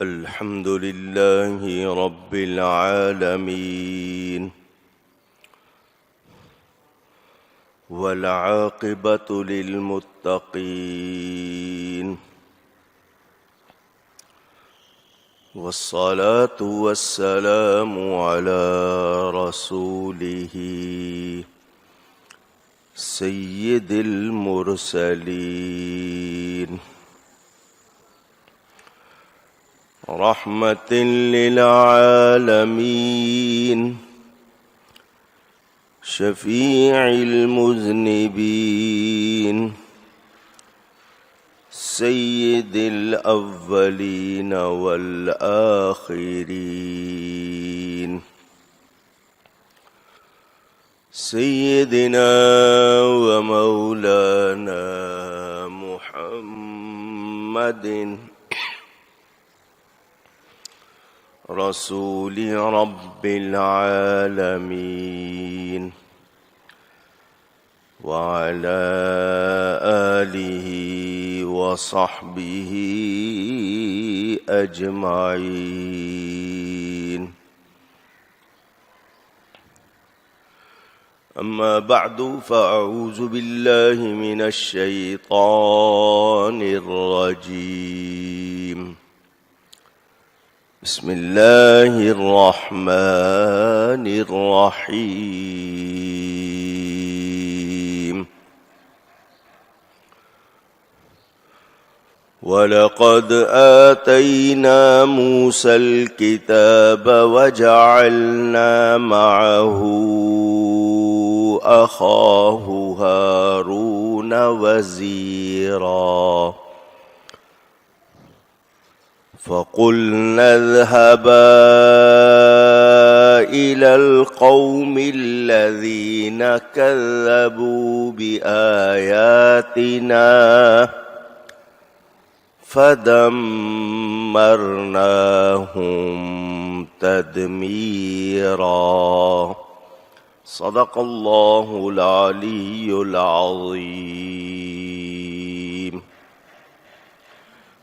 الحمد لله رب العالمين والعاقبة للمتقين والصلاة والسلام على رسوله سيد المرسلين رحمة للعالمين شفيع المذنبين سيد الأولين والآخرين سيدنا ومولانا محمد رسول رب العالمين وعلى آله وصحبه أجمعين. أما بعد فأعوذ بالله من الشيطان الرجيم. بسم الله الرحمن الرحيم. ولقد آتينا موسى الكتاب وجعلنا معه أخاه هارون وزيرا فقلنا اذهبا إلى القوم الذين كذبوا بآياتنا فدمرناهم تدميرا. صدق الله العلي العظيم.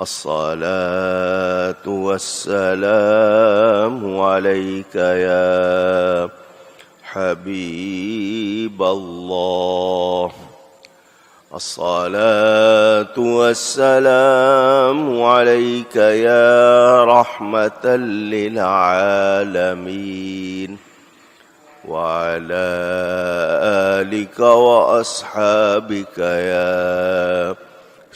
الصلاة والسلام عليك يا حبيب الله. الصلاة والسلام عليك يا رحمة للعالمين وعلى آلك وأصحابك يا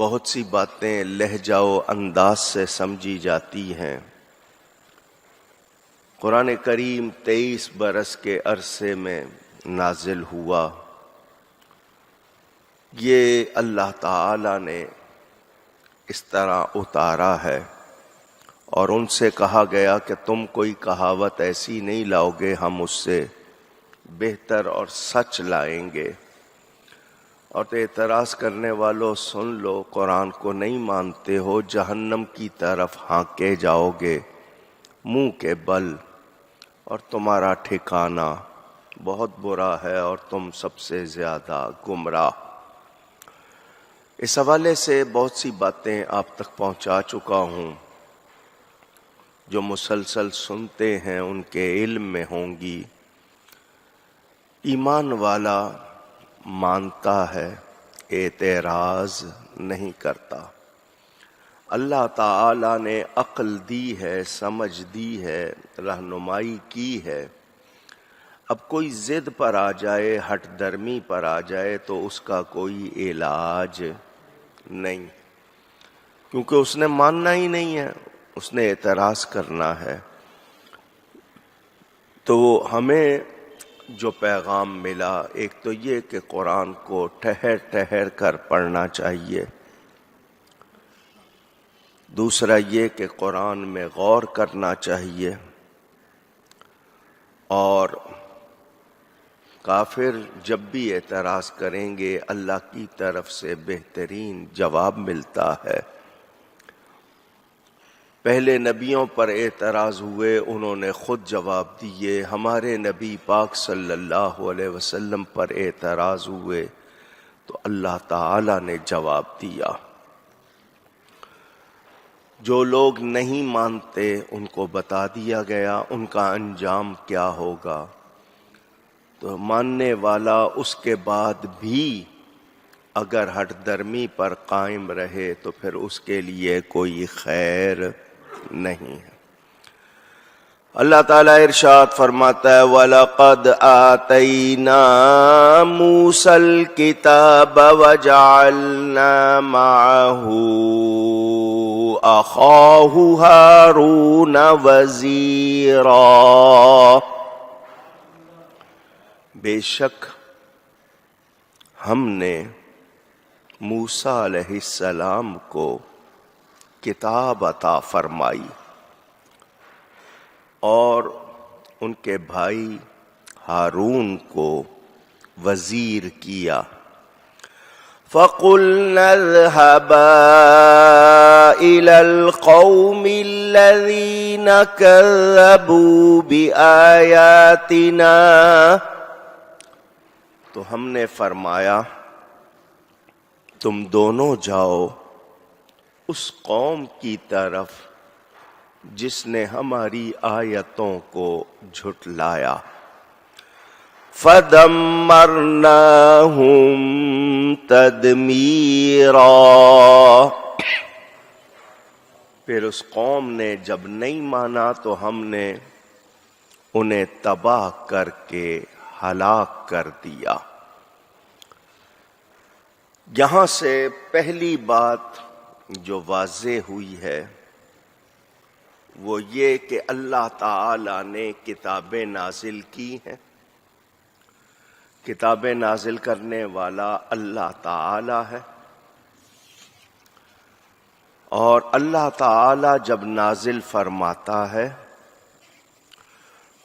بہت سی باتیں لہجہ و انداز سے سمجھی جاتی ہیں۔ قرآن کریم 23 برس کے عرصے میں نازل ہوا۔ یہ اللہ تعالی نے اس طرح اتارا ہے، اور ان سے کہا گیا کہ تم کوئی کہاوت ایسی نہیں لاؤ گے، ہم اس سے بہتر اور سچ لائیں گے۔ اور تو اعتراض کرنے والوں سن لو، قرآن کو نہیں مانتے ہو، جہنم کی طرف ہانکے جاؤ گے منہ کے بل، اور تمہارا ٹھکانہ بہت برا ہے اور تم سب سے زیادہ گمراہ۔ اس حوالے سے بہت سی باتیں آپ تک پہنچا چکا ہوں، جو مسلسل سنتے ہیں ان کے علم میں ہوں گی۔ ایمان والا مانتا ہے، اعتراض نہیں کرتا۔ اللہ تعالی نے عقل دی ہے، سمجھ دی ہے، رہنمائی کی ہے۔ اب کوئی ضد پر آ جائے، ہٹ درمی پر آ جائے تو اس کا کوئی علاج نہیں، کیونکہ اس نے ماننا ہی نہیں ہے، اس نے اعتراض کرنا ہے۔ تو ہمیں جو پیغام ملا، ایک تو یہ کہ قرآن کو ٹھہر ٹھہر کر پڑھنا چاہیے، دوسرا یہ کہ قرآن میں غور کرنا چاہیے، اور کافر جب بھی اعتراض کریں گے اللہ کی طرف سے بہترین جواب ملتا ہے۔ پہلے نبیوں پر اعتراض ہوئے، انہوں نے خود جواب دیے۔ ہمارے نبی پاک صلی اللہ علیہ وسلم پر اعتراض ہوئے تو اللہ تعالی نے جواب دیا۔ جو لوگ نہیں مانتے ان کو بتا دیا گیا ان کا انجام کیا ہوگا۔ تو ماننے والا اس کے بعد بھی اگر ہٹ درمی پر قائم رہے تو پھر اس کے لیے کوئی خیر نہیں ہے۔ اللہ تعالیٰ ارشاد فرماتا ہے وَلَقَدْ آتَيْنَا مُوسَى الْكِتَابَ وَجَعَلْنَا مَعَهُ أَخَاهُ هَارُونَ وَزِيرًا۔ بے شک ہم نے موسیٰ علیہ السلام کو کتاب عطا فرمائی اور ان کے بھائی ہارون کو وزیر کیا۔ فَقُلْنَا اذْهَبَا إِلَى الْقَوْمِ الَّذِينَ كَذَّبُوا بِآيَاتِنَا، تو ہم نے فرمایا تم دونوں جاؤ اس قوم کی طرف جس نے ہماری آیتوں کو جھٹلایا۔ فَدَمَّرْنَاهُمْ تَدْمِيرًا، پھر اس قوم نے جب نہیں مانا تو ہم نے انہیں تباہ کر کے ہلاک کر دیا۔ یہاں سے پہلی بات جو واضح ہوئی ہے وہ یہ کہ اللہ تعالی نے کتابیں نازل کی ہیں۔ کتابیں نازل کرنے والا اللہ تعالی ہے، اور اللہ تعالی جب نازل فرماتا ہے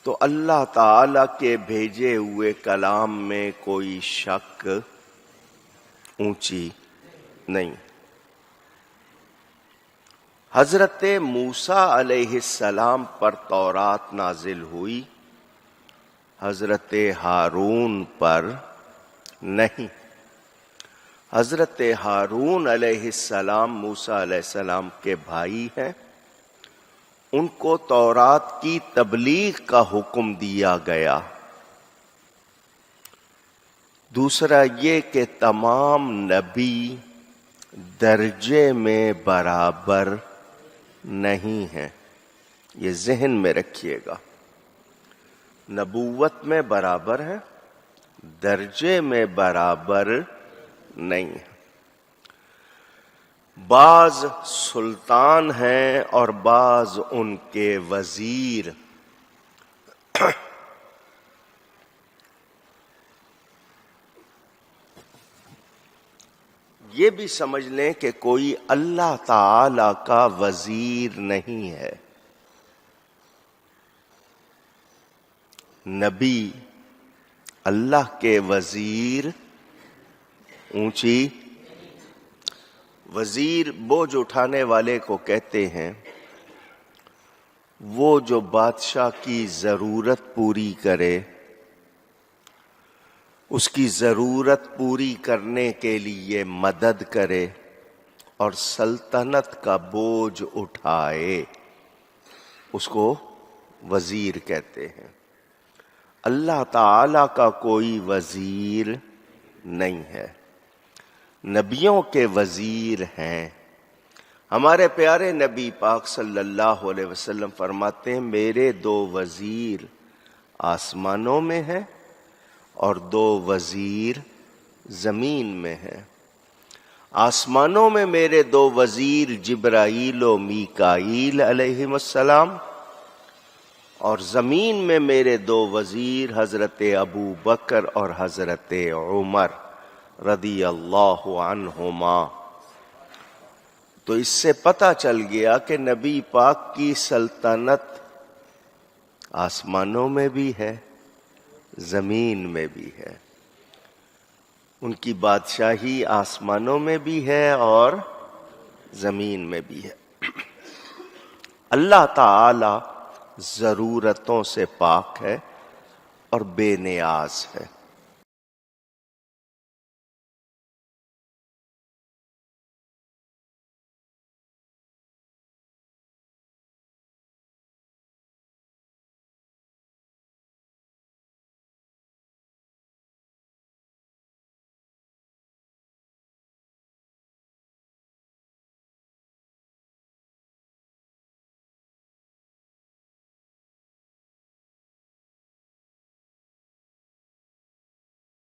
تو اللہ تعالی کے بھیجے ہوئے کلام میں کوئی شک اونچی نہیں۔ حضرت موسیٰ علیہ السلام پر تورات نازل ہوئی، حضرت ہارون پر نہیں۔ حضرت ہارون علیہ السلام موسیٰ علیہ السلام کے بھائی ہیں، ان کو تورات کی تبلیغ کا حکم دیا گیا۔ دوسرا یہ کہ تمام نبی درجے میں برابر نہیں ہیں، یہ ذہن میں رکھیے گا۔ نبوت میں برابر ہے، درجے میں برابر نہیں ہے۔ بعض سلطان ہیں اور بعض ان کے وزیر. یہ بھی سمجھ لیں کہ کوئی اللہ تعالی کا وزیر نہیں ہے. نبی اللہ کے وزیر اونچی وزیر بوجھ اٹھانے والے کو کہتے ہیں، وہ جو بادشاہ کی ضرورت پوری کرے، اس کی ضرورت پوری کرنے کے لیے مدد کرے اور سلطنت کا بوجھ اٹھائے، اس کو وزیر کہتے ہیں. اللہ تعالی کا کوئی وزیر نہیں ہے. نبیوں کے وزیر ہیں. ہمارے پیارے نبی پاک صلی اللہ علیہ وسلم فرماتے ہیں، میرے 2 وزیر آسمانوں میں ہیں اور 2 وزیر زمین میں ہیں. آسمانوں میں میرے 2 وزیر جبرائیل و میکائیل علیہم السلام، اور زمین میں میرے 2 وزیر حضرت ابو بکر اور حضرت عمر رضی اللہ عنہما. تو اس سے پتہ چل گیا کہ نبی پاک کی سلطنت آسمانوں میں بھی ہے، زمین میں بھی ہے. ان کی بادشاہی آسمانوں میں بھی ہے اور زمین میں بھی ہے. اللہ تعالی ضرورتوں سے پاک ہے اور بے نیاز ہے.